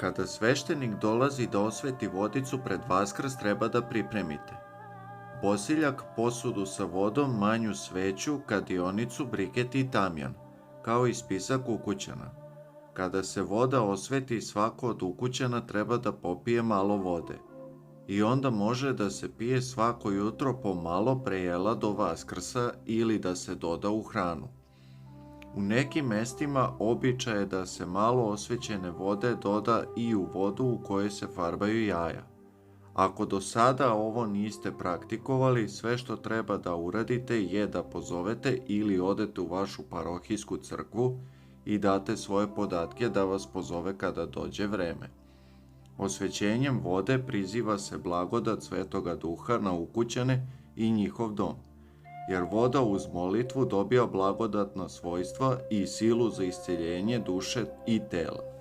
Kada sveštenik dolazi da osveti vodicu pred Vaskrs, treba da pripremite bosiljak, posudu sa vodom, manju sveću, kadionicu, briket i tamjan, kao i spisak ukućana. Kada se voda osveti, svako od ukućana treba da popije malo vode i onda može da se pije svako jutro po malo pre jela do Vaskrsa ili da se doda u hranu. U nekim mestima običaj je da se malo osvećene vode doda i u vodu u kojoj se farbaju jaja. Ako do sada ovo niste praktikovali, sve što treba da uradite je da pozovete ili odete u vašu parohijsku crkvu i date svoje podatke da vas pozove kada dođe vreme. Osvećenjem vode priziva se blagodat Svetoga Duha na ukućane i njihov dom, jer voda uz molitvu dobija blagodatna svojstva i silu za isceljenje duše i tela.